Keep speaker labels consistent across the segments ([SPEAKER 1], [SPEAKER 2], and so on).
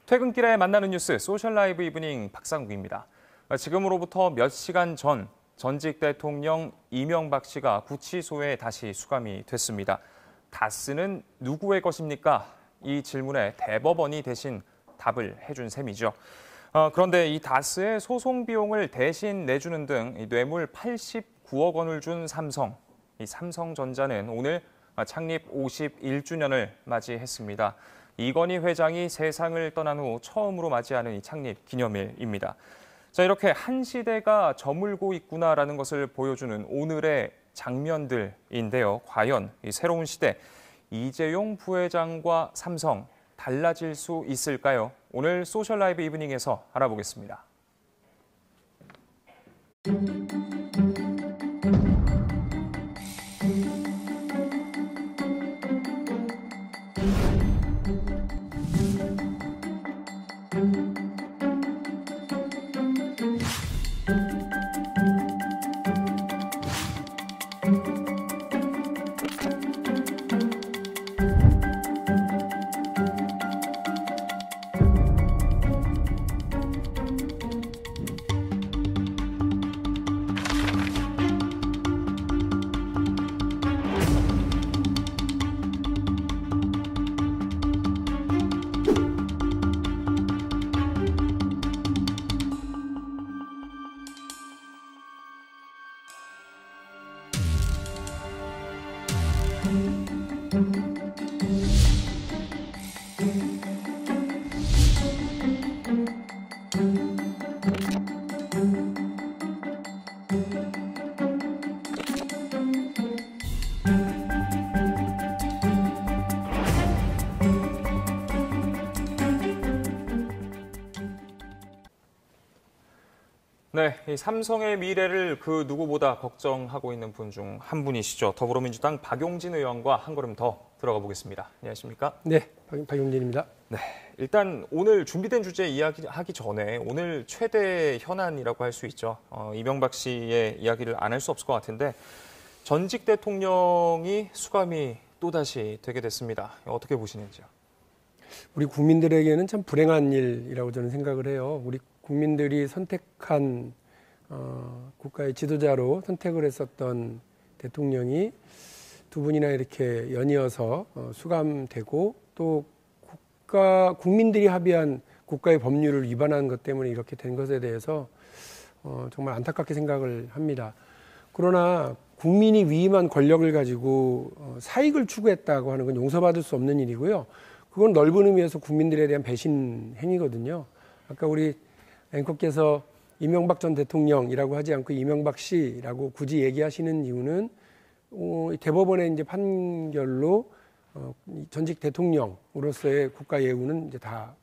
[SPEAKER 1] 퇴근길에 만나는 뉴스 소셜 라이브 이브닝 박상국입니다. 지금으로부터 몇 시간 전 전직 대통령 이명박 씨가 구치소에 다시 수감이 됐습니다. 다스는 누구의 것입니까? 이 질문에 대법원이 대신 답을 해준 셈이죠. 그런데 이 다스의 소송 비용을 대신 내주는 등 뇌물 89억 원을 준 삼성. 이 삼성전자는 오늘 창립 51주년을 맞이했습니다. 이건희 회장이 세상을 떠난 후 처음으로 맞이하는 이 창립 기념일입니다. 자, 이렇게 한 시대가 저물고 있구나라는 것을 보여주는 오늘의 장면들인데요. 과연 이 새로운 시대, 이재용 부회장과 삼성 달라질 수 있을까요? 오늘 소셜 라이브 이브닝에서 알아보겠습니다. 네, 이 삼성의 미래를 그 누구보다 걱정하고 있는 분 중 한 분이시죠. 더불어민주당 박용진 의원과 한 걸음 더 들어가 보겠습니다. 안녕하십니까?
[SPEAKER 2] 네, 박용진입니다.
[SPEAKER 1] 네, 일단 오늘 준비된 주제 이야기하기 전에 오늘 최대 현안이라고 할 수 있죠. 이명박 씨의 이야기를 안 할 수 없을 것 같은데 전직 대통령이 수감이 또다시 되게 됐습니다. 어떻게 보시는지요?
[SPEAKER 2] 우리 국민들에게는 참 불행한 일이라고 저는 생각을 해요. 우리 국민들이 선택한 국가의 지도자로 선택을 했었던 대통령이 두 분이나 이렇게 연이어서 수감되고 또 국민들이 합의한 국가의 법률을 위반한 것 때문에 이렇게 된 것에 대해서 정말 안타깝게 생각을 합니다. 그러나 국민이 위임한 권력을 가지고 사익을 추구했다고 하는 건 용서받을 수 없는 일이고요. 그건 넓은 의미에서 국민들에 대한 배신 행위거든요. 아까 우리 앵커께서 이명박 전 대통령이라고 하지 않고 이명박 씨라고 굳이 얘기하시는 이유는 대법원의 이제 판결로 전직 대통령으로서의 국가 예우는 이제 다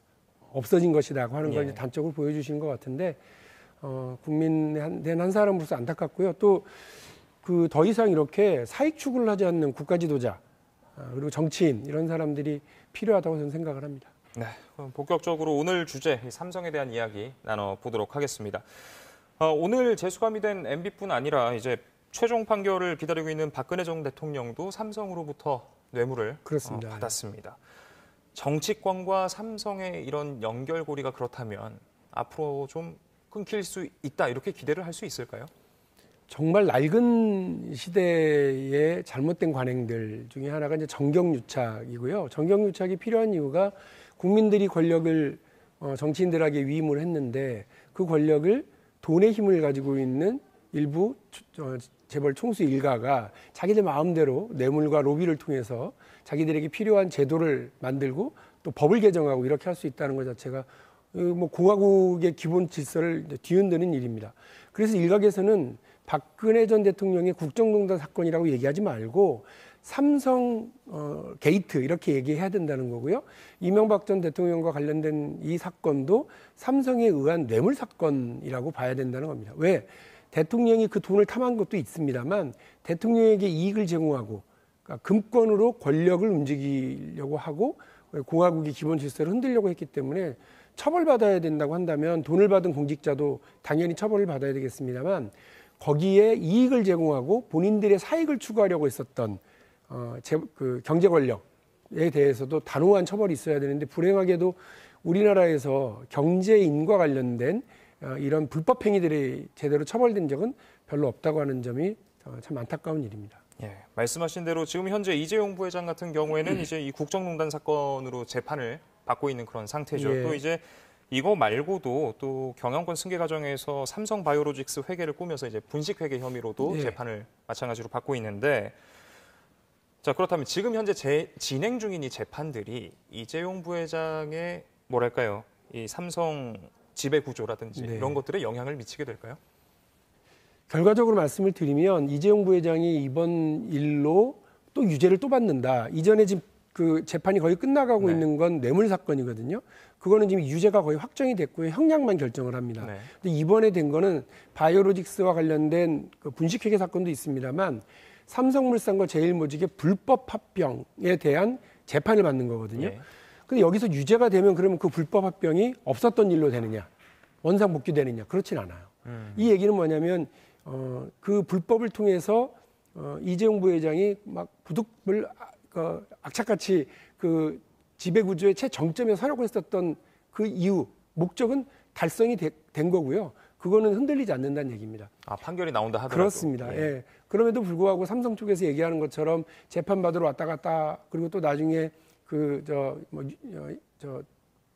[SPEAKER 2] 없어진 것이라고 하는 걸 이제 단적으로 보여주시는 것 같은데 국민 한 사람으로서 안타깝고요. 또 그 더 이상 이렇게 사익 추구를 하지 않는 국가 지도자 그리고 정치인 이런 사람들이 필요하다고 저는 생각을 합니다.
[SPEAKER 1] 네, 그럼 본격적으로 오늘 주제 삼성에 대한 이야기 나눠보도록 하겠습니다. 오늘 재수감이 된 MB뿐 아니라 이제 최종 판결을 기다리고 있는 박근혜 전 대통령도 삼성으로부터 뇌물을
[SPEAKER 2] 그렇습니다.
[SPEAKER 1] 받았습니다. 정치권과 삼성의 이런 연결고리가 그렇다면 앞으로 좀 끊길 수 있다 이렇게 기대를 할 수 있을까요?
[SPEAKER 2] 정말 낡은 시대의 잘못된 관행들 중에 하나가 이제 정경유착이고요. 정경유착이 필요한 이유가 국민들이 권력을 정치인들에게 위임을 했는데 그 권력을 돈의 힘을 가지고 있는 일부 재벌 총수 일가가 자기들 마음대로 뇌물과 로비를 통해서 자기들에게 필요한 제도를 만들고 또 법을 개정하고 이렇게 할 수 있다는 것 자체가 뭐 공화국의 기본 질서를 뒤흔드는 일입니다. 그래서 일각에서는 박근혜 전 대통령의 국정농단 사건이라고 얘기하지 말고 삼성 게이트 이렇게 얘기해야 된다는 거고요. 이명박 전 대통령과 관련된 이 사건도 삼성에 의한 뇌물 사건이라고 봐야 된다는 겁니다. 왜? 대통령이 그 돈을 탐한 것도 있습니다만 대통령에게 이익을 제공하고 그러니까 금권으로 권력을 움직이려고 하고 공화국의 기본 질서를 흔들려고 했기 때문에 처벌받아야 된다고 한다면 돈을 받은 공직자도 당연히 처벌을 받아야 되겠습니다만 거기에 이익을 제공하고 본인들의 사익을 추구하려고 했었던 그 경제 권력 대해서도 단호한 처벌이 있어야 되는데 불행하게도 우리나라에서 경제인과 관련된 이런 불법 행위들이 제대로 처벌된 적은 별로 없다고 하는 점이 참 안타까운 일입니다.
[SPEAKER 1] 예, 말씀하신 대로 지금 현재 이재용 부회장 같은 경우에는 이제 이 국정농단 사건으로 재판을 받고 있는 그런 상태죠.
[SPEAKER 2] 예.
[SPEAKER 1] 또 이제 이거 말고도 또 경영권 승계 과정에서 삼성바이오로직스 회계를 꾸며서 이제 분식회계 혐의로도
[SPEAKER 2] 예.
[SPEAKER 1] 재판을 마찬가지로 받고 있는데, 자 그렇다면 지금 현재 진행 중인 이 재판들이 이재용 부회장의 뭐랄까요, 이 삼성 지배 구조라든지
[SPEAKER 2] 네.
[SPEAKER 1] 이런 것들에 영향을 미치게 될까요?
[SPEAKER 2] 결과적으로 말씀을 드리면 이재용 부회장이 이번 일로 또 유죄를 또 받는다. 이전에 지금 그 재판이 거의 끝나가고
[SPEAKER 1] 네.
[SPEAKER 2] 있는 건 뇌물 사건이거든요. 그거는 지금 유죄가 거의 확정이 됐고요. 형량만 결정을 합니다.
[SPEAKER 1] 네.
[SPEAKER 2] 근데 이번에 된 거는 바이오로직스와 관련된 그 분식회계 사건도 있습니다만 삼성물산과 제일모직의 불법 합병에 대한 재판을 받는 거거든요.
[SPEAKER 1] 예.
[SPEAKER 2] 근데 여기서 유죄가 되면 그러면 그 불법 합병이 없었던 일로 되느냐, 원상 복귀되느냐, 그렇진 않아요. 이 얘기는 뭐냐면 그 불법을 통해서 이재용 부회장이 막 부득불 악착같이 그 지배구조의 최정점에 서려고 했었던 그 이유, 목적은 달성이 된 거고요. 그거는 흔들리지 않는다는 얘기입니다.
[SPEAKER 1] 아, 판결이 나온다 하더라도.
[SPEAKER 2] 그렇습니다. 예. 그럼에도 불구하고 삼성 쪽에서 얘기하는 것처럼 재판 받으러 왔다 갔다 그리고 또 나중에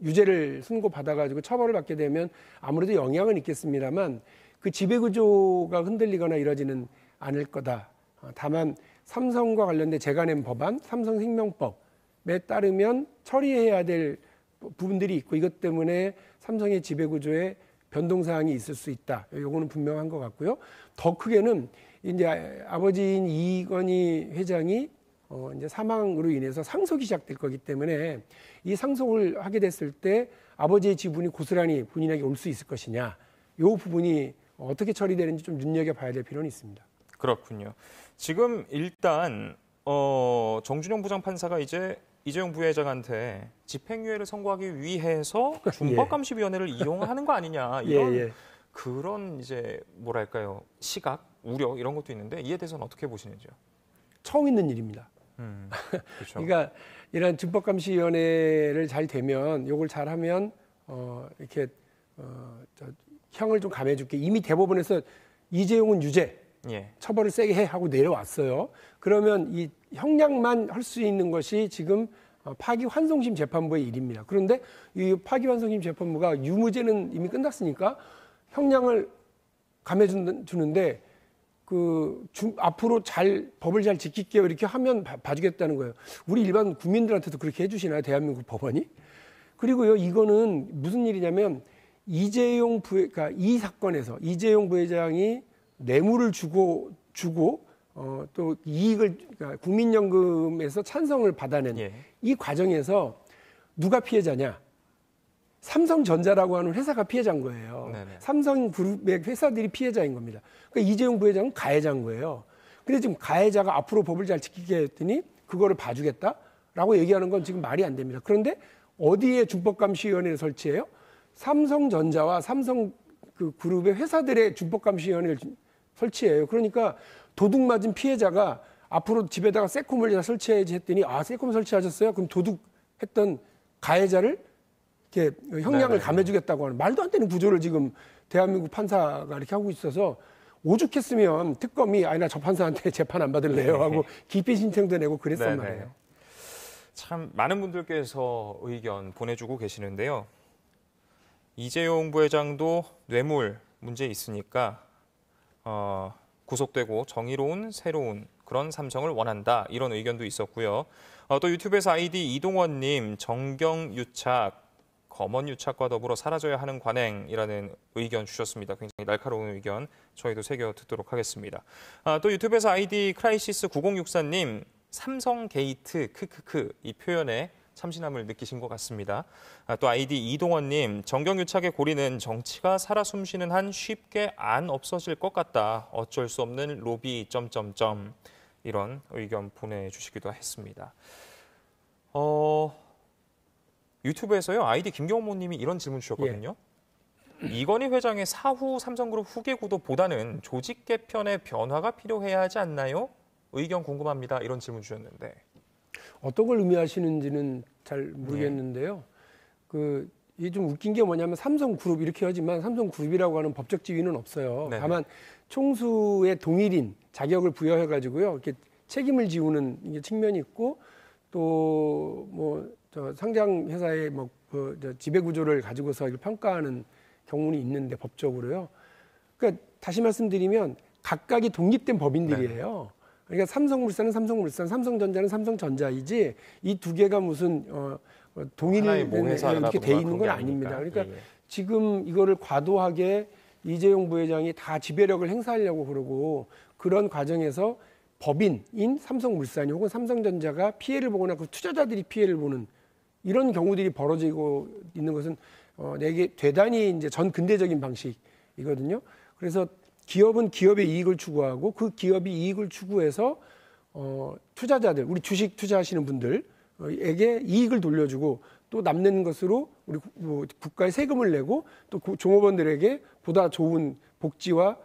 [SPEAKER 2] 유죄를 선고 받아가지고 처벌을 받게 되면 아무래도 영향은 있겠습니다만 그 지배구조가 흔들리거나 이러지는 않을 거다. 다만 삼성과 관련된 제가 낸 법안, 삼성생명법에 따르면 처리해야 될 부분들이 있고 이것 때문에 삼성의 지배구조에 변동사항이 있을 수 있다. 요거는 분명한 것 같고요. 더 크게는 이제 아버지인 이건희 회장이 이제 사망으로 인해서 상속이 시작될 거기 때문에 이 상속을 하게 됐을 때 아버지의 지분이 고스란히 본인에게 올 수 있을 것이냐. 요 부분이 어떻게 처리되는지 좀 눈여겨봐야 될 필요는 있습니다.
[SPEAKER 1] 그렇군요. 지금 일단 정준영 부장판사가 이제 이재용 부회장한테 집행유예를 선고하기 위해서 준법감시위원회를 이용하는 거 아니냐 이런 그런 이제 뭐랄까요, 시각, 우려 이런 것도 있는데 이에 대해서는 어떻게 보시는지요?
[SPEAKER 2] 처음 있는 일입니다.
[SPEAKER 1] 그렇죠.
[SPEAKER 2] 그러니까 이런 준법감시위원회를 잘 되면 요걸 잘하면 이렇게 형을 좀 감해줄게. 이미 대법원에서 이재용은 유죄.
[SPEAKER 1] 예.
[SPEAKER 2] 처벌을 세게 해 하고 내려왔어요. 그러면 이 형량만 할 수 있는 것이 지금 파기환송심 재판부의 일입니다. 그런데 이 파기환송심 재판부가 유무죄는 이미 끝났으니까 형량을 감해주는데 앞으로 법을 잘 지킬게요 이렇게 하면 봐주겠다는 거예요. 우리 일반 국민들한테도 그렇게 해주시나요? 대한민국 법원이? 그리고요, 이거는 무슨 일이냐면 그러니까 이 사건에서 이재용 부회장이 뇌물을 주고 또 이익을 그러니까 국민연금에서 찬성을 받아낸 이 과정에서 누가 피해자냐? 삼성전자라고 하는 회사가 피해자인 거예요.
[SPEAKER 1] 네네.
[SPEAKER 2] 삼성그룹의 회사들이 피해자인 겁니다. 그러니까 이재용 부회장은 가해자인 거예요. 근데 지금 가해자가 앞으로 법을 잘 지키게 했더니 그거를 봐주겠다라고 얘기하는 건 지금 말이 안 됩니다. 그런데 어디에 준법감시위원회를 설치해요? 삼성전자와 삼성 그 그룹의 회사들의 준법감시위원회를 설치해요. 그러니까 도둑 맞은 피해자가 앞으로 집에다가 세콤을 설치해야지 했더니 세콤 설치하셨어요? 그럼 도둑했던 가해자를 이렇게 형량을 감해주겠다고 하는 말도 안 되는 구조를 지금 대한민국 판사가 이렇게 하고 있어서 오죽했으면 특검이 나 저 판사한테 재판 안 받을래요 하고 기피 신청도 내고 그랬단 말이에요.
[SPEAKER 1] 참 많은 분들께서 의견 보내주고 계시는데요. 이재용 부회장도 뇌물 문제 있으니까 구속되고 정의로운 새로운 그런 삼성을 원한다 이런 의견도 있었고요. 또 유튜브에서 아이디 이동원님 정경유착 검언유착과 더불어 사라져야 하는 관행이라는 의견 주셨습니다. 굉장히 날카로운 의견 저희도 새겨 듣도록 하겠습니다. 또 유튜브에서 아이디 크라이시스 9064님 삼성 게이트 크크크 이 표현에 참신함을 느끼신 것 같습니다. 또 아이디 이동원님 정경유착의 고리는 정치가 살아 숨쉬는 한 쉽게 안 없어질 것 같다. 어쩔 수 없는 로비 점점점 이런 의견 보내주시기도 했습니다. 유튜브에서요 아이디 김경모님이 이런 질문 주셨거든요. 이건희 회장의 사후 삼성그룹 후계 구도보다는 조직 개편의 변화가 필요해야 하지 않나요? 의견 궁금합니다. 이런 질문 주셨는데.
[SPEAKER 2] 어떤 걸 의미하시는지는 잘 모르겠는데요. 이게 좀 웃긴 게 뭐냐면 삼성그룹 이렇게 하지만 삼성그룹이라고 하는 법적 지위는 없어요.
[SPEAKER 1] 네네.
[SPEAKER 2] 다만 총수의 동일인 자격을 부여해 가지고요. 이렇게 책임을 지우는 이게 측면이 있고 또 뭐 상장 회사의 지배 구조를 가지고서 이걸 평가하는 경우는 있는데 법적으로요. 그러니까 다시 말씀드리면 각각이 독립된 법인들이에요. 그러니까 삼성물산은 삼성물산, 삼성전자는 삼성전자이지 이 두 개가 무슨 동일 이렇게 돼 있는 건 아닙니다. 그러니까 지금 이거를 과도하게 이재용 부회장이 다 지배력을 행사하려고 그러고 그런 과정에서 법인인 삼성물산이 혹은 삼성전자가 피해를 보거나 그 투자자들이 피해를 보는 이런 경우들이 벌어지고 있는 것은 내게 대단히 이제 전 근대적인 방식이거든요. 그래서 기업은 기업의 이익을 추구하고 그 기업이 이익을 추구해서 투자자들, 우리 주식 투자하시는 분들에게 이익을 돌려주고 또 남는 것으로 우리 국가에 세금을 내고 또 종업원들에게 보다 좋은 복지와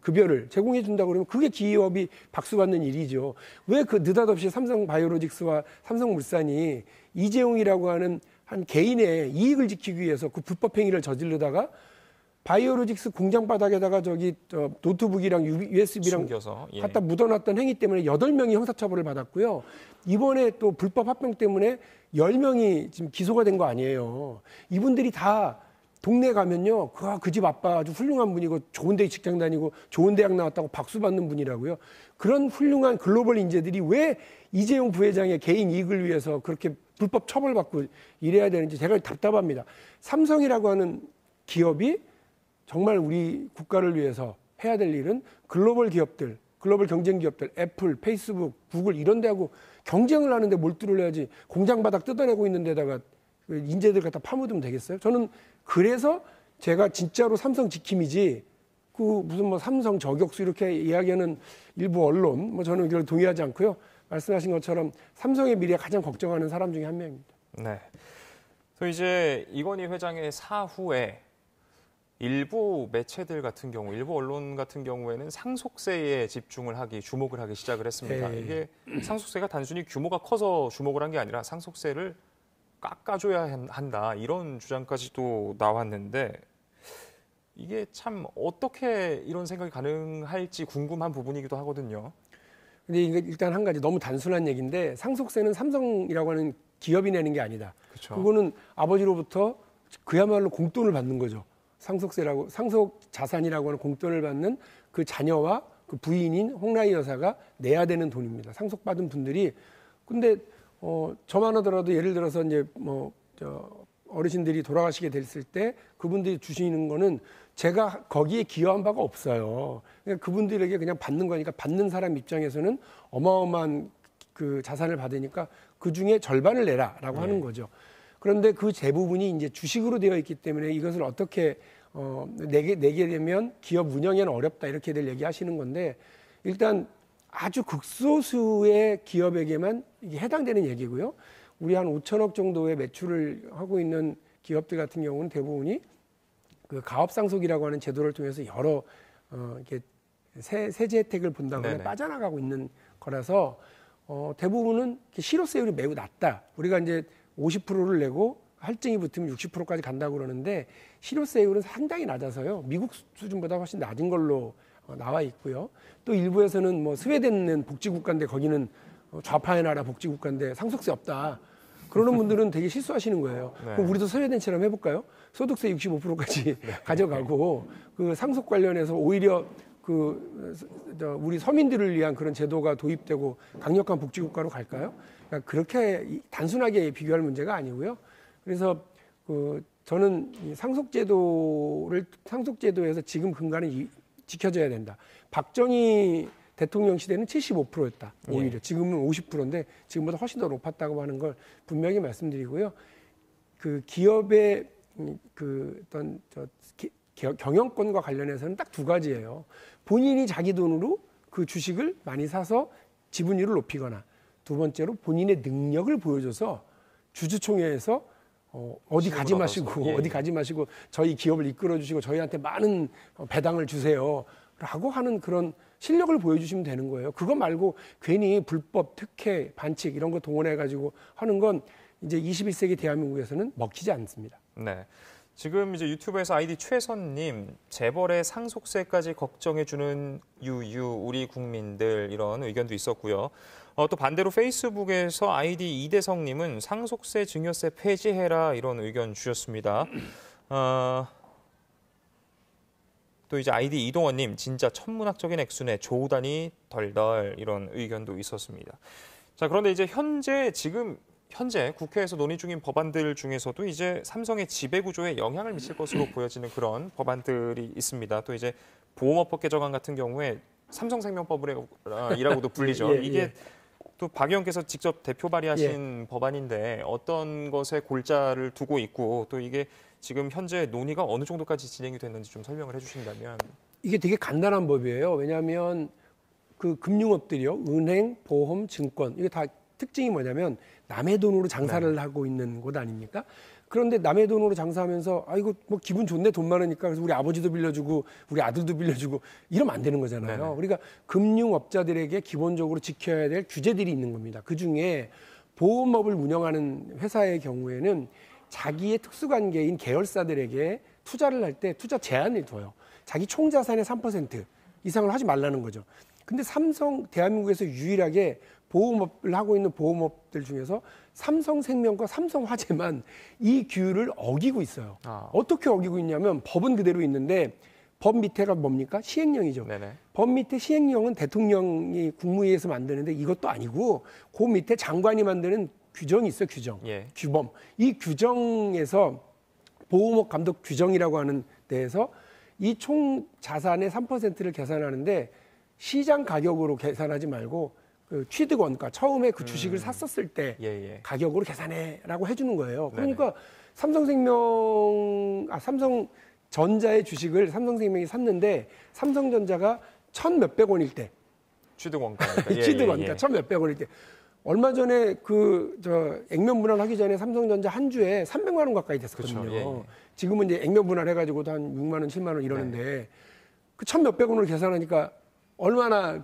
[SPEAKER 2] 급여를 제공해 준다고 그러면 그게 기업이 박수받는 일이죠. 왜 그 느닷없이 삼성바이오로직스와 삼성물산이 이재용이라고 하는 한 개인의 이익을 지키기 위해서 그 불법 행위를 저지르다가 바이오로직스 공장 바닥에다가 노트북이랑 USB랑
[SPEAKER 1] 숨겨서,
[SPEAKER 2] 갖다 묻어놨던 행위 때문에 8명이 형사처벌을 받았고요. 이번에 또 불법 합병 때문에 10명이 지금 기소가 된 거 아니에요. 이분들이 다 동네 가면요. 그 집 아빠 아주 훌륭한 분이고 좋은 데 직장 다니고 좋은 대학 나왔다고 박수 받는 분이라고요. 그런 훌륭한 글로벌 인재들이 왜 이재용 부회장의 개인 이익을 위해서 그렇게 불법 처벌받고 이래야 되는지 제가 답답합니다. 삼성이라고 하는 기업이 정말 우리 국가를 위해서 해야 될 일은 글로벌 기업들, 글로벌 경쟁 기업들, 애플, 페이스북, 구글 이런 데하고 경쟁을 하는데 몰두를 해야지 공장 바닥 뜯어내고 있는 데다가 인재들 갖다 파묻으면 되겠어요? 저는 그래서 제가 진짜로 삼성 지킴이지 그 무슨 삼성 저격수 이렇게 이야기하는 일부 언론 저는 이걸 동의하지 않고요. 말씀하신 것처럼 삼성의 미래에 가장 걱정하는 사람 중에 한 명입니다.
[SPEAKER 1] 네. 또 이제 이건희 회장의 사후에 일부 매체들 같은 경우, 일부 언론 같은 경우에는 상속세에 주목을 하기 시작을 했습니다.
[SPEAKER 2] 네.
[SPEAKER 1] 이게 상속세가 단순히 규모가 커서 주목을 한 게 아니라 상속세를 깎아줘야 한다 이런 주장까지도 나왔는데 이게 참 어떻게 이런 생각이 가능할지 궁금한 부분이기도 하거든요.
[SPEAKER 2] 근데 이게 일단 한 가지 너무 단순한 얘기인데 상속세는 삼성이라고 하는 기업이 내는 게 아니다.
[SPEAKER 1] 그렇죠.
[SPEAKER 2] 그거는 아버지로부터 그야말로 공돈을 받는 거죠. 상속 자산이라고 하는 공돈을 받는 그 자녀와 그 부인인 홍라희 여사가 내야 되는 돈입니다. 상속받은 분들이 근데 저만 하더라도 예를 들어서 이제 어르신들이 돌아가시게 됐을 때 그분들이 주시는 거는 제가 거기에 기여한 바가 없어요. 그러니까 그분들에게 그냥 받는 거니까 받는 사람 입장에서는 어마어마한 그 자산을 받으니까 그 중에 절반을 내라라고 하는 거죠. 그런데 그 대부분이 이제 주식으로 되어 있기 때문에 이것을 어떻게 내게 되면 기업 운영에는 어렵다 이렇게들 얘기하시는 건데 일단 아주 극소수의 기업에게만 이게 해당되는 얘기고요. 우리 한 5천억 정도의 매출을 하고 있는 기업들 같은 경우는 대부분이 그 가업상속이라고 하는 제도를 통해서 여러 이렇게 세제 혜택을 본다거나
[SPEAKER 1] 네네.
[SPEAKER 2] 빠져나가고 있는 거라서 대부분은 실효세율이 매우 낮다. 우리가 이제 50%를 내고 할증이 붙으면 60%까지 간다고 그러는데 실효세율은 상당히 낮아서요. 미국 수준보다 훨씬 낮은 걸로 나와 있고요. 또 일부에서는 뭐 스웨덴은 복지국가인데 거기는 좌파의 나라 복지국가인데 상속세 없다. 그러는 분들은 되게 실수하시는 거예요.
[SPEAKER 1] 네.
[SPEAKER 2] 그럼 우리도 스웨덴처럼 해볼까요? 소득세 65%까지 가져가고 그 상속 관련해서 오히려 우리 서민들을 위한 그런 제도가 도입되고 강력한 복지국가로 갈까요? 그러니까 그렇게 단순하게 비교할 문제가 아니고요. 그래서 저는 이 상속제도에서 지금 근간은 지켜져야 된다. 박정희 대통령 시대는 75%였다. 오히려 지금은 50%인데 지금보다 훨씬 더 높았다고 하는 걸 분명히 말씀드리고요. 그 기업의 경영권과 관련해서는 딱 두 가지예요. 본인이 자기 돈으로 그 주식을 많이 사서 지분율을 높이거나 두 번째로 본인의 능력을 보여줘서 주주총회에서 어디 가지 마시고 저희 기업을 이끌어 주시고 저희한테 많은 배당을 주세요. 라고 하는 그런 실력을 보여주시면 되는 거예요. 그거 말고 괜히 불법, 특혜, 반칙 이런 거 동원해가지고 하는 건 이제 21세기 대한민국에서는 먹히지 않습니다.
[SPEAKER 1] 네. 지금 이제 유튜브에서 아이디 최선님, 재벌의 상속세까지 걱정해주는 유유 우리 국민들 이런 의견도 있었고요. 또 반대로 페이스북에서 아이디 이대성님은 상속세, 증여세 폐지해라 이런 의견 주셨습니다. 또 이제 아이디 이동원님, 진짜 천문학적인 액수네, 조우다니 덜덜 이런 의견도 있었습니다. 자, 그런데 이제 현재 국회에서 논의 중인 법안들 중에서도 이제 삼성의 지배 구조에 영향을 미칠 것으로 보여지는 그런 법안들이 있습니다. 또 이제 보험업법 개정안 같은 경우에 삼성생명법이라고도 불리죠. 이게 또 박 의원께서 직접 대표 발의하신 법안인데 어떤 것에 골자를 두고 있고 또 이게 지금 현재 논의가 어느 정도까지 진행이 됐는지 좀 설명을 해주신다면.
[SPEAKER 2] 이게 되게 간단한 법이에요. 왜냐하면 그 금융업들이요, 은행, 보험, 증권 이게 다 특징이 뭐냐면 남의 돈으로 장사를 하고 있는 곳 아닙니까? 그런데 남의 돈으로 장사하면서 이거 뭐 기분 좋네, 돈 많으니까 그래서 우리 아버지도 빌려주고 우리 아들도 빌려주고 이러면 안 되는 거잖아요.
[SPEAKER 1] 네네.
[SPEAKER 2] 그러니까 금융업자들에게 기본적으로 지켜야 될 규제들이 있는 겁니다. 그중에 보험업을 운영하는 회사의 경우에는 자기의 특수관계인 계열사들에게 투자를 할 때 투자 제한을 둬요. 자기 총자산의 3% 이상을 하지 말라는 거죠. 근데 삼성, 대한민국에서 유일하게 보험업을 하고 있는 보험업들 중에서 삼성생명과 삼성화재만 이 규율을 어기고 있어요. 어떻게 어기고 있냐면 법은 그대로 있는데 법 밑에가 뭡니까? 시행령이죠.
[SPEAKER 1] 네네.
[SPEAKER 2] 법 밑에 시행령은 대통령이 국무회의에서 만드는데 이것도 아니고 그 밑에 장관이 만드는 규정이 있어요. 규정. 규범. 이 규정에서 보험업 감독 규정이라고 하는 데에서 이 총 자산의 3%를 계산하는데 시장 가격으로 계산하지 말고 그 취득 원가, 처음에 그 주식을 샀었을 때 가격으로 계산해라고 해주는 거예요. 그러니까 삼성전자의 주식을 삼성생명이 샀는데 삼성전자가 1,000몇백 원일 때
[SPEAKER 1] 취득 원가.
[SPEAKER 2] 취득 원가 1,000몇백 원일 때 얼마 전에 액면 분할하기 전에 삼성전자 한 주에 300만 원 가까이 됐었거든요.
[SPEAKER 1] 그렇죠.
[SPEAKER 2] 지금은 이제 액면 분할해가지고도 한 6만 원, 7만 원 이러는데 그 1,000몇백 원을 계산하니까 얼마나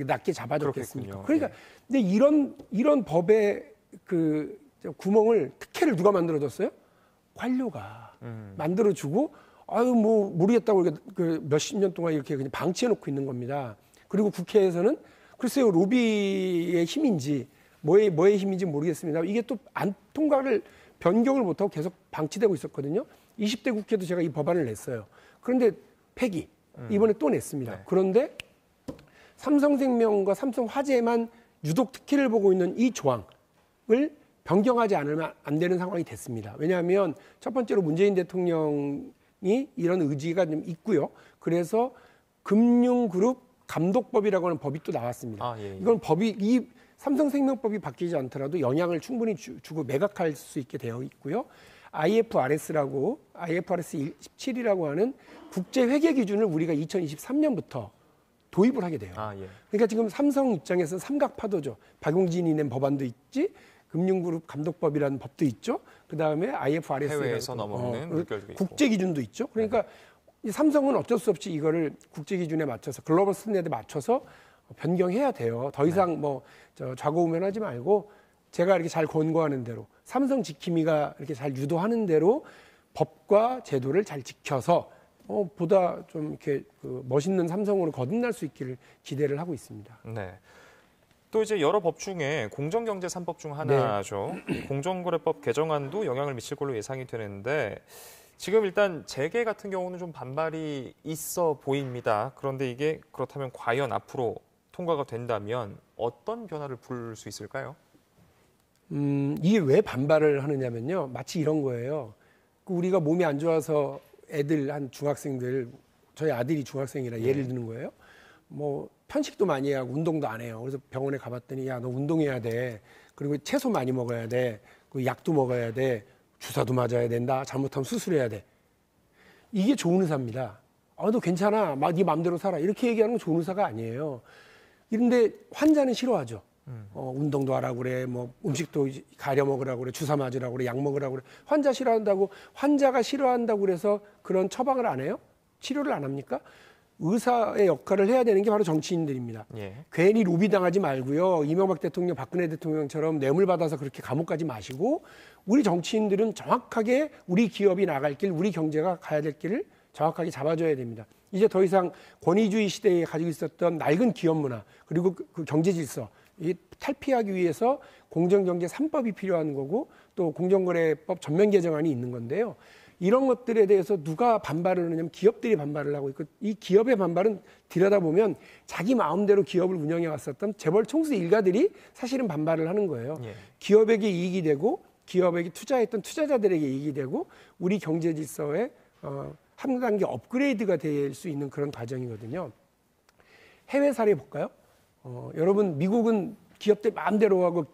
[SPEAKER 2] 낮게 잡아줬겠습니까? 그러니까 근데 이런 법의 그 구멍을 특혜를 누가 만들어줬어요? 관료가 만들어주고 뭐 모르겠다고 그 몇십 년 동안 이렇게 그냥 방치해놓고 있는 겁니다. 그리고 국회에서는 글쎄요 로비의 힘인지 뭐의 힘인지 모르겠습니다. 이게 또 변경을 못하고 계속 방치되고 있었거든요. 20대 국회도 제가 이 법안을 냈어요. 그런데 폐기 이번에 또 냈습니다. 그런데 삼성생명과 삼성화재만 유독 특혜를 보고 있는 이 조항을 변경하지 않으면 안 되는 상황이 됐습니다. 왜냐하면 첫 번째로 문재인 대통령이 이런 의지가 좀 있고요. 그래서 금융그룹 감독법이라고 하는 법이 또 나왔습니다. 이건 이 삼성생명법이 바뀌지 않더라도 영향을 충분히 주고 매각할 수 있게 되어 있고요. IFRS라고 IFRS 17이라고 하는 국제 회계 기준을 우리가 2023년부터 도입을 하게 돼요. 그러니까 지금 삼성 입장에서는 삼각파도죠. 박용진이 낸 법안도 있지, 금융그룹 감독법이라는 법도 있죠. 그 다음에 IFRS
[SPEAKER 1] 해외에서 넘어오는 물결도 있고
[SPEAKER 2] 국제 기준도 있죠. 그러니까 이 삼성은 어쩔 수 없이 이거를 국제 기준에 맞춰서 글로벌 스탠다드에 맞춰서 변경해야 돼요. 더 이상 좌고우면하지 말고 제가 이렇게 잘 권고하는 대로 삼성 지킴이가 이렇게 잘 유도하는 대로 법과 제도를 잘 지켜서 보다 좀 이렇게 멋있는 삼성으로 거듭날 수 있기를 기대를 하고 있습니다.
[SPEAKER 1] 네. 또 이제 여러 법 중에 공정경제 3법 중 하나죠. 공정거래법 개정안도 영향을 미칠 걸로 예상이 되는데 지금 일단 재계 같은 경우는 좀 반발이 있어 보입니다. 그런데 이게 그렇다면 과연 앞으로 통과가 된다면 어떤 변화를 불 수 있을까요?
[SPEAKER 2] 이게 왜 반발을 하느냐면요. 마치 이런 거예요. 우리가 몸이 안 좋아서 애들 한 중학생들, 저희 아들이 중학생이라 예를 드는 거예요. 뭐 편식도 많이 하고 운동도 안 해요. 그래서 병원에 가봤더니 야, 너 운동해야 돼. 그리고 채소 많이 먹어야 돼. 그 약도 먹어야 돼. 주사도 맞아야 된다. 잘못하면 수술해야 돼. 이게 좋은 의사입니다. 너 괜찮아. 네 맘대로 살아. 이렇게 얘기하는 건 좋은 의사가 아니에요. 그런데 환자는 싫어하죠. 운동도 하라고 그래. 뭐 음식도 가려 먹으라고 그래. 주사 맞으라고 그래. 약 먹으라고 그래. 환자가 싫어한다고 그래서 그런 처방을 안 해요? 치료를 안 합니까? 의사의 역할을 해야 되는 게 바로 정치인들입니다.
[SPEAKER 1] 예.
[SPEAKER 2] 괜히 로비 당하지 말고요. 이명박 대통령, 박근혜 대통령처럼 뇌물 받아서 그렇게 감옥 가지 마시고 우리 정치인들은 정확하게 우리 기업이 나갈 길, 우리 경제가 가야 될 길을 정확하게 잡아줘야 됩니다. 이제 더 이상 권위주의 시대에 가지고 있었던 낡은 기업 문화 그리고 그 경제 질서 이 탈피하기 위해서 공정경제 3법이 필요한 거고 또 공정거래법 전면 개정안이 있는 건데요. 이런 것들에 대해서 누가 반발을 하냐면 기업들이 반발을 하고 있고 이 기업의 반발은 들여다보면 자기 마음대로 기업을 운영해 왔었던 재벌 총수 일가들이 사실은 반발을 하는 거예요.
[SPEAKER 1] 예.
[SPEAKER 2] 기업에게 이익이 되고 기업에게 투자했던 투자자들에게 이익이 되고 우리 경제 질서에 한 단계 업그레이드가 될 수 있는 그런 과정이거든요. 해외 사례 볼까요? 여러분 미국은 기업들 마음대로 하고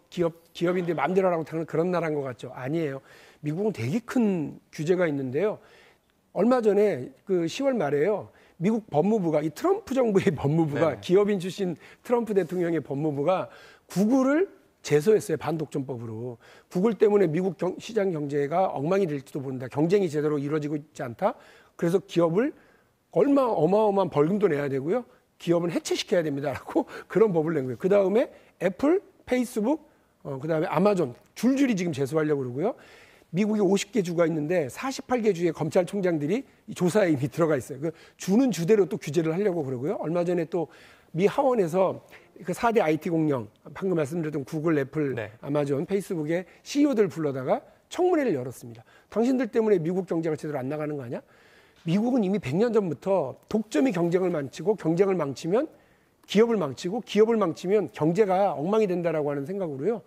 [SPEAKER 2] 기업인들 마음대로 하라고 하는 그런 나라인 것 같죠? 아니에요. 미국은 되게 큰 규제가 있는데요. 얼마 전에 그 10월 말에요. 미국 법무부가 이 트럼프 정부의 법무부가
[SPEAKER 1] 네네.
[SPEAKER 2] 기업인 출신 트럼프 대통령의 법무부가 구글을 제소했어요. 반독점법으로. 구글 때문에 미국 시장 경제가 엉망이 될지도 모른다. 경쟁이 제대로 이루어지고 있지 않다. 그래서 기업을 어마어마한 벌금도 내야 되고요. 기업은 해체시켜야 됩니다라고 그런 법을 낸 거예요. 그 다음에 애플, 페이스북, 그 다음에 아마존 줄줄이 지금 제소하려고 그러고요. 미국이 50개 주가 있는데 48개 주의 검찰총장들이 조사에 이미 들어가 있어요. 그 주는 주대로 또 규제를 하려고 그러고요. 얼마 전에 또 미 하원에서 그 4대 IT 공룡, 방금 말씀드렸던 구글, 애플,
[SPEAKER 1] 네.
[SPEAKER 2] 아마존, 페이스북의 CEO들 불러다가 청문회를 열었습니다. 당신들 때문에 미국 경제가 제대로 안 나가는 거 아니야? 미국은 이미 100년 전부터 독점이 경쟁을 망치고 경쟁을 망치면 기업을 망치고 기업을 망치면 경제가 엉망이 된다라고 하는 생각으로요.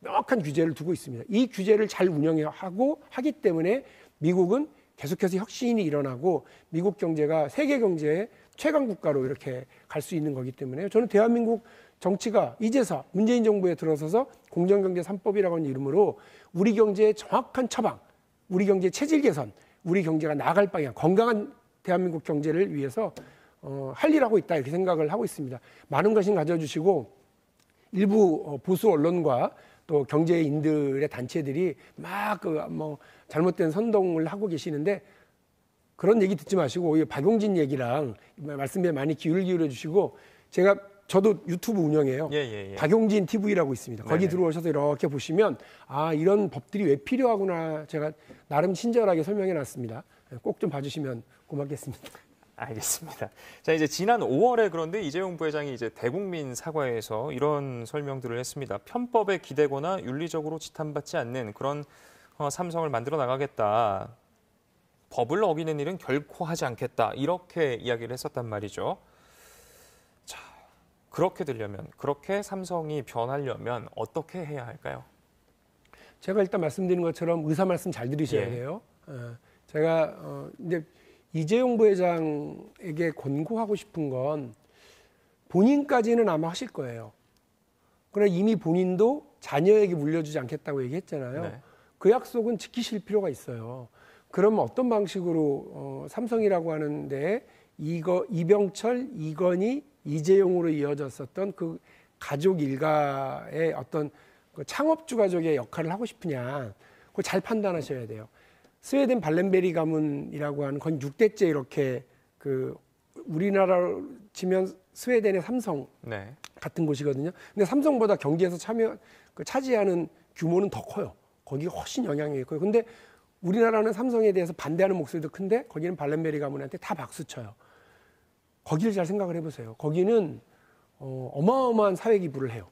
[SPEAKER 2] 명확한 규제를 두고 있습니다. 이 규제를 잘 운영하고 하기 때문에 미국은 계속해서 혁신이 일어나고 미국 경제가 세계 경제의 최강 국가로 이렇게 갈 수 있는 거기 때문에 저는 대한민국 정치가 이제서 문재인 정부에 들어서서 공정경제 3법이라고 하는 이름으로 우리 경제의 정확한 처방, 우리 경제 체질 개선, 우리 경제가 나아갈 방향, 건강한 대한민국 경제를 위해서 할 일하고 있다 이렇게 생각을 하고 있습니다. 많은 관심 가져주시고 일부 보수 언론과 또 경제인들의 단체들이 막 잘못된 선동을 하고 계시는데 그런 얘기 듣지 마시고 오히려 박용진 얘기랑 말씀에 많이 기울여 주시고 저도 유튜브 운영해요.
[SPEAKER 1] 예.
[SPEAKER 2] 박용진 TV라고 있습니다. 거기
[SPEAKER 1] 네네.
[SPEAKER 2] 들어오셔서 이렇게 보시면 이런 법들이 왜 필요하구나 제가 나름 친절하게 설명해 놨습니다. 꼭 좀 봐주시면 고맙겠습니다.
[SPEAKER 1] 알겠습니다. 자, 이제 지난 5월에 그런데 이재용 부회장이 이제 대국민 사과에서 이런 설명들을 했습니다. 편법에 기대거나 윤리적으로 지탄받지 않는 그런 삼성을 만들어 나가겠다. 법을 어기는 일은 결코 하지 않겠다. 이렇게 이야기를 했었단 말이죠. 자, 그렇게 삼성이 변하려면 어떻게 해야 할까요?
[SPEAKER 2] 제가 일단 말씀드린 것처럼 의사 말씀 잘 들으셔야
[SPEAKER 1] 예.
[SPEAKER 2] 돼요. 제가 이제 이재용 부회장에게 권고하고 싶은 건 본인까지는 아마 하실 거예요. 그러나 이미 본인도 자녀에게 물려주지 않겠다고 얘기했잖아요.
[SPEAKER 1] 네.
[SPEAKER 2] 그 약속은 지키실 필요가 있어요. 그러면 어떤 방식으로 삼성이라고 하는데 이병철, 이건희, 이재용으로 이어졌었던 그 가족 일가의 어떤 그 창업주 가족의 역할을 하고 싶으냐, 그걸 잘 판단하셔야 돼요. 스웨덴 발렌베리 가문이라고 하는 건 6대째 이렇게 그 우리나라로 치면 스웨덴의 삼성
[SPEAKER 1] 네.
[SPEAKER 2] 같은 곳이거든요. 근데 삼성보다 경제에서 차지하는 규모는 더 커요. 거기가 훨씬 영향이 있고요. 근데 우리나라는 삼성에 대해서 반대하는 목소리도 큰데 거기는 발렌베리 가문한테 다 박수 쳐요. 거기를 잘 생각을 해보세요. 거기는 어마어마한 사회 기부를 해요.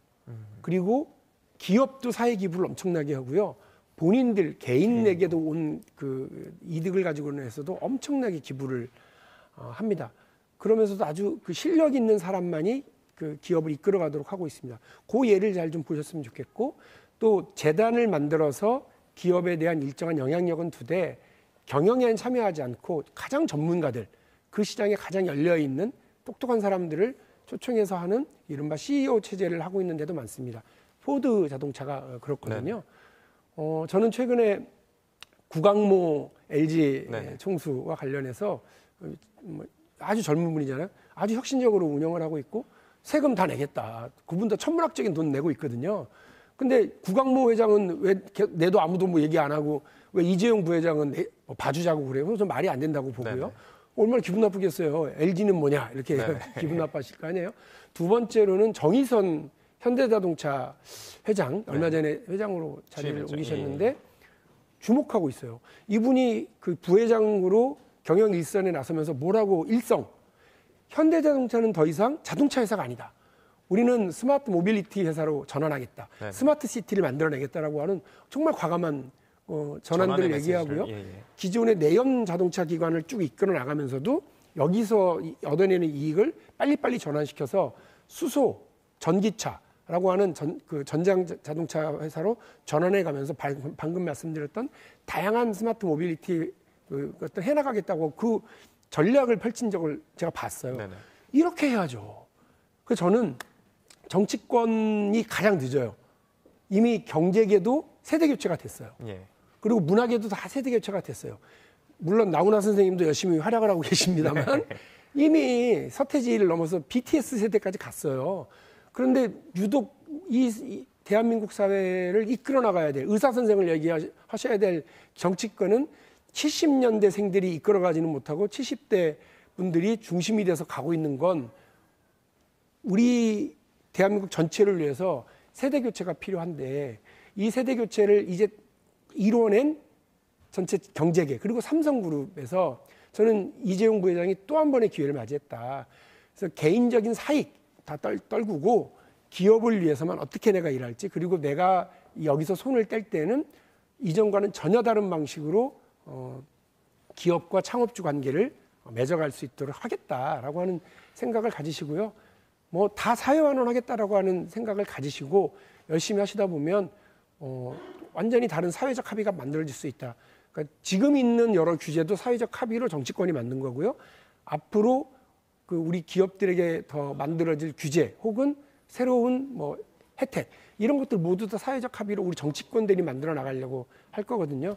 [SPEAKER 2] 그리고 기업도 사회 기부를 엄청나게 하고요. 본인들 개인에게도 온 그 이득을 가지고는 해서도 엄청나게 기부를 합니다. 그러면서도 아주 그 실력 있는 사람만이 그 기업을 이끌어가도록 하고 있습니다. 그 예를 잘 좀 보셨으면 좋겠고 또 재단을 만들어서 기업에 대한 일정한 영향력은 두되 경영에는 참여하지 않고 가장 전문가들, 그 시장에 가장 열려있는 똑똑한 사람들을 초청해서 하는 이른바 CEO 체제를 하고 있는 데도 많습니다. 포드 자동차가 그렇거든요. 저는 최근에 구강모 LG
[SPEAKER 1] 네.
[SPEAKER 2] 총수와 관련해서 아주 젊은 분이잖아요. 아주 혁신적으로 운영을 하고 있고 세금 다 내겠다. 그분도 천문학적인 돈 내고 있거든요. 근데 구강모 회장은 왜 내도 아무도 뭐 얘기 안 하고 왜 이재용 부회장은 봐주자고 그래요? 그래서 좀 말이 안 된다고 보고요.
[SPEAKER 1] 네네.
[SPEAKER 2] 얼마나 기분 나쁘겠어요. LG는 뭐냐 이렇게
[SPEAKER 1] 네.
[SPEAKER 2] 기분 나빠하실 거 아니에요. 두 번째로는 정의선 현대자동차 회장 얼마 전에 회장으로 자리를
[SPEAKER 1] 취임했죠.
[SPEAKER 2] 옮기셨는데 주목하고 있어요. 이분이 그 부회장으로 경영 일선에 나서면서 뭐라고 일성 현대자동차는 더 이상 자동차 회사가 아니다. 우리는 스마트 모빌리티 회사로 전환하겠다.
[SPEAKER 1] 네.
[SPEAKER 2] 스마트 시티를 만들어내겠다라고 하는 정말 과감한 전환들을
[SPEAKER 1] 전환의
[SPEAKER 2] 얘기하고요.
[SPEAKER 1] 메시지를, 예.
[SPEAKER 2] 기존의 내연 자동차 기관을 쭉 이끌어 나가면서도 여기서 얻어내는 이익을 빨리빨리 전환시켜서 수소, 전기차라고 하는 전장 자동차 회사로 전환해 가면서 방금 말씀드렸던 다양한 스마트 모빌리티 어떤 해나가겠다고 그 전략을 펼친 적을 제가 봤어요.
[SPEAKER 1] 네네.
[SPEAKER 2] 이렇게 해야죠. 그래서 저는 정치권이 가장 늦어요. 이미 경제계도 세대 교체가 됐어요.
[SPEAKER 1] 예.
[SPEAKER 2] 그리고 문화계도 다 세대 교체가 됐어요. 물론 나훈아 선생님도 열심히 활약을 하고 계십니다만 이미 서태지를 넘어서 BTS 세대까지 갔어요. 그런데 유독 이 대한민국 사회를 이끌어 나가야 될 의사 선생을 얘기하셔야 될 정치권은 70년대생들이 이끌어가지는 못하고 70대 분들이 중심이 돼서 가고 있는 건 우리 대한민국 전체를 위해서 세대 교체가 필요한데 이 세대 교체를 이제 이뤄낸 전체 경제계 그리고 삼성그룹에서 저는 이재용 부회장이 또 한 번의 기회를 맞이했다. 그래서 개인적인 사익 다 떨구고 기업을 위해서만 어떻게 내가 일할지 그리고 내가 여기서 손을 뗄 때는 이전과는 전혀 다른 방식으로 기업과 창업주 관계를 맺어갈 수 있도록 하겠다라고 하는 생각을 가지시고요. 뭐 다 사회환원하겠다라고 하는 생각을 가지시고 열심히 하시다 보면 완전히 다른 사회적 합의가 만들어질 수 있다. 그러니까 지금 있는 여러 규제도 사회적 합의로 정치권이 만든 거고요. 앞으로 그 우리 기업들에게 더 만들어질 규제 혹은 새로운 뭐 혜택 이런 것들 모두 다 사회적 합의로 우리 정치권들이 만들어 나가려고 할 거거든요.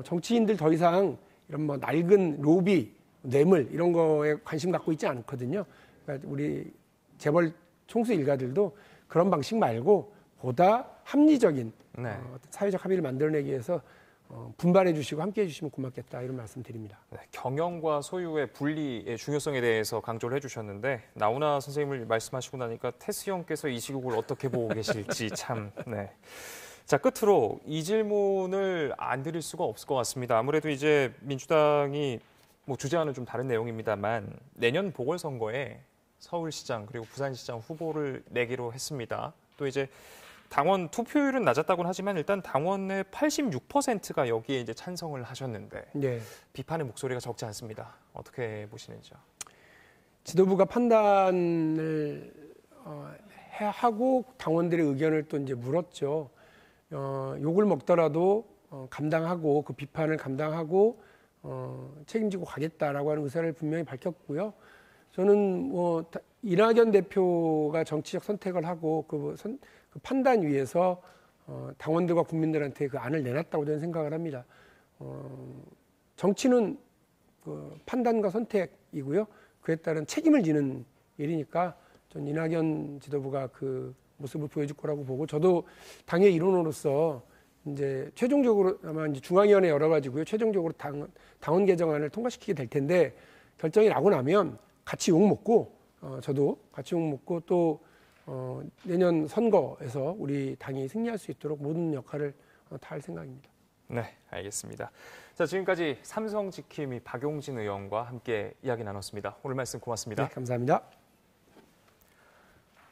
[SPEAKER 2] 정치인들 더 이상 이런 뭐 낡은 로비, 뇌물 이런 거에 관심 갖고 있지 않거든요. 그러니까 우리 재벌 총수 일가들도 그런 방식 말고 보다 합리적인
[SPEAKER 1] 네.
[SPEAKER 2] 사회적 합의를 만들어내기 위해서 분발해 주시고 함께해 주시면 고맙겠다 이런 말씀 드립니다.
[SPEAKER 1] 네, 경영과 소유의 분리의 중요성에 대해서 강조를 해주셨는데 나훈아 선생님을 말씀하시고 나니까 태스 형께서 이 시국을 어떻게 보고 계실지 참. 네. 자, 끝으로 이 질문을 안 드릴 수가 없을 것 같습니다. 아무래도 이제 민주당이 뭐 주제와는 좀 다른 내용입니다만 내년 보궐선거에 서울시장 그리고 부산시장 후보를 내기로 했습니다. 또 이제 당원 투표율은 낮았다고는 하지만 일단 당원의 86%가 여기에 이제 찬성을 하셨는데
[SPEAKER 2] 네.
[SPEAKER 1] 비판의 목소리가 적지 않습니다. 어떻게 보시는지요?
[SPEAKER 2] 지도부가 판단을 하고 당원들의 의견을 또 이제 물었죠. 욕을 먹더라도 감당하고 그 비판을 감당하고 책임지고 가겠다라고 하는 의사를 분명히 밝혔고요. 저는 뭐 이낙연 대표가 정치적 선택을 하고 그 판단 위에서 당원들과 국민들한테 그 안을 내놨다고 저는 생각을 합니다. 정치는 그 판단과 선택이고요. 그에 따른 책임을 지는 일이니까 전 이낙연 지도부가 그 모습을 보여줄 거라고 보고 저도 당의 일원으로서 이제 최종적으로 아마 이제 중앙위원회 열어가지고요. 최종적으로 당원 개정안을 통과시키게 될 텐데 결정이 나고 나면 같이 욕 먹고 저도 같이 욕 먹고 또 내년 선거에서 우리 당이 승리할 수 있도록 모든 역할을 다 할 생각입니다.
[SPEAKER 1] 네, 알겠습니다. 자, 지금까지 삼성지킴이 박용진 의원과 함께 이야기 나눴습니다. 오늘 말씀 고맙습니다.
[SPEAKER 2] 네, 감사합니다.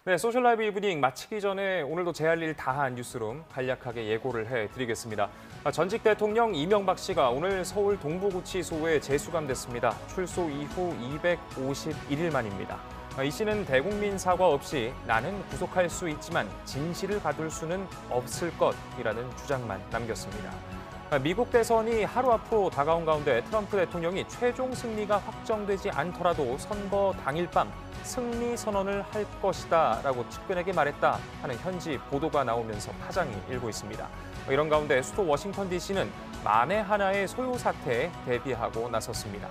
[SPEAKER 1] 네, 소셜라이브 이브닝 마치기 전에 오늘도 제할 일 다한 뉴스룸 간략하게 예고를 해드리겠습니다. 전직 대통령 이명박 씨가 오늘 서울 동부구치소에 재수감됐습니다. 출소 이후 251일 만입니다. 이 씨는 대국민 사과 없이 나는 구속할 수 있지만 진실을 가둘 수는 없을 것이라는 주장만 남겼습니다. 미국 대선이 하루 앞으로 다가온 가운데 트럼프 대통령이 최종 승리가 확정되지 않더라도 선거 당일 밤 승리 선언을 할 것이다라고 측근에게 말했다 하는 현지 보도가 나오면서 파장이 일고 있습니다. 이런 가운데 수도 워싱턴 DC는 만에 하나의 소요 사태에 대비하고 나섰습니다.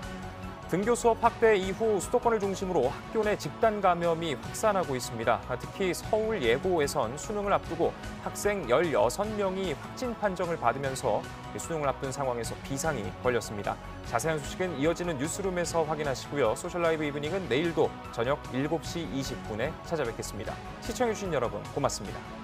[SPEAKER 1] 등교 수업 확대 이후 수도권을 중심으로 학교 내 집단 감염이 확산하고 있습니다. 특히 서울 예고에선 수능을 앞두고 학생 16명이 확진 판정을 받으면서 수능을 앞둔 상황에서 비상이 걸렸습니다. 자세한 소식은 이어지는 뉴스룸에서 확인하시고요. 소셜라이브 이브닝은 내일도 저녁 7시 20분에 찾아뵙겠습니다. 시청해주신 여러분 고맙습니다.